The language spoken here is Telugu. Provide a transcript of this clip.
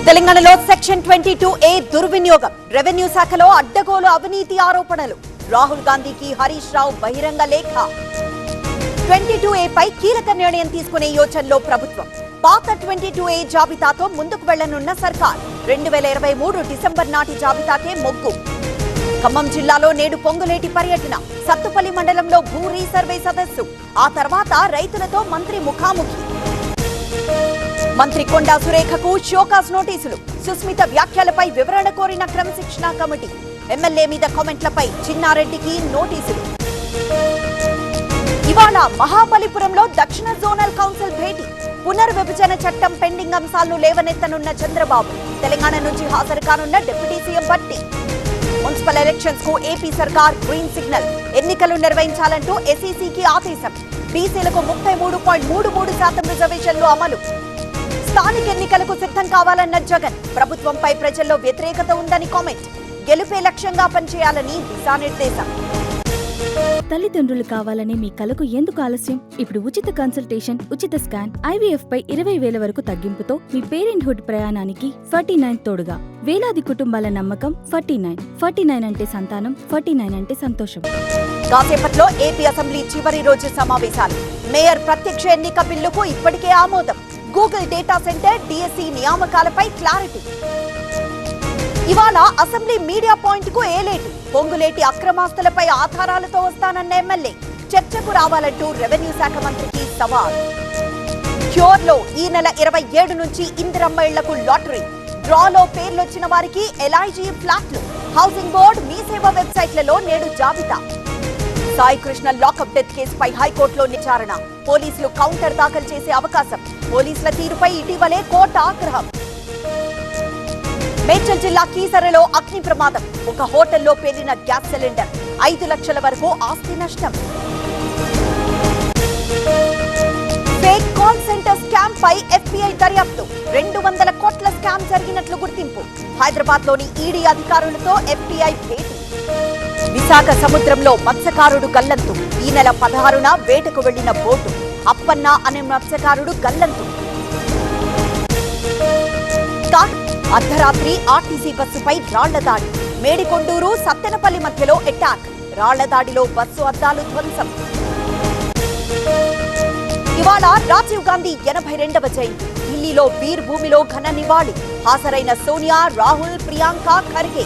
తెలంగాణలో సెక్షన్ 22A దుర్వినియోగం, రెవెన్యూ శాఖలో అడ్డగోలు అవినీతి ఆరోపణలు. రాహుల్ గాంధీకి హరీష్ రావు బహిరంగ లేఖ. 22A పై కీలక నిర్ణయం తీసుకునే యోచనలో ప్రభుత్వం. పాత 22A జాబితాతో ముందుకు వెళ్లనున్న సర్కార్. 2023 డిసెంబర్ నాటి జాబితాకే మొగ్గు. ఖమ్మం జిల్లాలో నేడు పొంగులేటి పర్యటన. సత్తుపల్లి మండలంలో భూ రీసర్వే సదస్సు. ఆ తర్వాత రైతులతో మంత్రి ముఖాముఖి. మంత్రి కొండా సురేఖకు షోకాస్ నోటీసులు. సుస్మిత వ్యాఖ్యలపై వివరణ కోరిన క్రమశిక్షణ కమిటీ. ఎమ్మెల్యే మీద కామెంట్లపై చిన్నారెడ్డికి నోటీసులు. ఇవాళ మహాబలిపురంలో దక్షిణ జోనల్ కౌన్సిల్ భేటీ. పునర్విభజన చట్టం పెండింగ్ అంశాలను లేవనెత్తనున్న చంద్రబాబు. తెలంగాణ నుంచి హాజరు కానున్న deputy CM Bhatti. Municipal elections కు ఏపీ సర్కార్ గ్రీన్ సిగ్నల్. ఎన్నికలు నిర్వహించాలంటూ ఎస్ఈసీకి ఆదేశం. బీసీలకు 33.33% రిజర్వేషన్లు అమలు. స్థానిక ఎన్నికలకు సిద్ధం కావాలన్న జగన్. ప్రభుత్వంపై ప్రజల్లో వ్యతిరేకత ఉందని కామెంట్. గెలుపే లక్ష్యంగా పనిచేయాలని దిశానిర్దేశం. తల్లిదండ్రులు కావాలని మీ కలకు ఎందుకు ఆలస్యం? ఇప్పుడు ఉచిత కన్సల్టేషన్, ఉచిత స్కాన్, IVF పై 20,000 వరకు తగ్గింపుతో మీ పేరెంట్హుడ్ ప్రయాణానికి 49 తోడుగా. వేలాది కుటుంబాల నమ్మకం 49 అంటే సంతానం, 49 అంటే సంతోషం. కాసేపట్లో ఏపీ అసెంబ్లీ చివరి రోజు సమావేశాలు. మేయర్ ప్రత్యక్ష ఎన్నిక బిల్లుకు ఇప్పటికే ఆమోదం. గూగుల్ డేటా సెంటర్, DSC నియామకాలపై క్లారిటీ. ఇవాళ అసెంబ్లీ మీడియా పాయింట్ కు ఏలేటి. పొంగులేటి అక్రమాస్తులపై ఆధారాలతో వస్తానన్న ఎమ్మెల్యే. చర్చకు రావాలంటూ రెవెన్యూ శాఖ మంత్రికి సవాల్. క్యూర్ లో ఈ నెల 27 నుంచి ఇందిరమ్మ ఇళ్లకు లాటరీ. డ్రాలో పేర్లొచ్చిన వారికి LIG ఫ్లాట్లు. హౌసింగ్ బోర్డు మీ సేవ వెబ్సైట్లలో నేడు జాబితా. సాయి కృష్ణ లాకప్ డెత్ కేసుపై హైకోర్టులో విచారణ. పోలీసులు కౌంటర్ దాఖలు చేసే అవకాశం. పోలీసుల తీరుపై ఇటీవలే కోర్టు ఆగ్రహం. మేడ్చల్ జిల్లా కీసరలో అగ్ని ప్రమాదం. ఒక హోటల్లో పేలిన గ్యాస్ సిలిండర్. 5 లక్షల వరకు ఆస్తి నష్టం. ఫేక్ కాల్ సెంటర్ స్కామ్ పై FBI దర్యాప్తు. 200 కోట్ల స్కామ్ జరిగినట్లు గుర్తింపు. హైదరాబాద్ లోని ఈడీ అధికారులతో FBI భేటీ. విశాఖ సముద్రంలో మత్స్యకారుడు గల్లంతు. ఈ నెల 16న వేటకు వెళ్లిన బోటు. అప్పన్న అనే మత్స్యకారుడు గల్లంతు. అర్ధరాత్రి ఆర్టీసీ బస్సుపై రాళ్ల దాడి. మేడికొండూరు సత్తెనపల్లి మధ్యలో అటాక్. రాళ్ల దాడిలో బస్సు అద్దాలు ధ్వంసం. ఇవాళ రాజీవ్ గాంధీ 82వ జయంతి. ఢిల్లీలో వీర్ భూమిలో ఘన నివాళి. హాజరైన సోనియా, రాహుల్, ప్రియాంక ఖర్గే.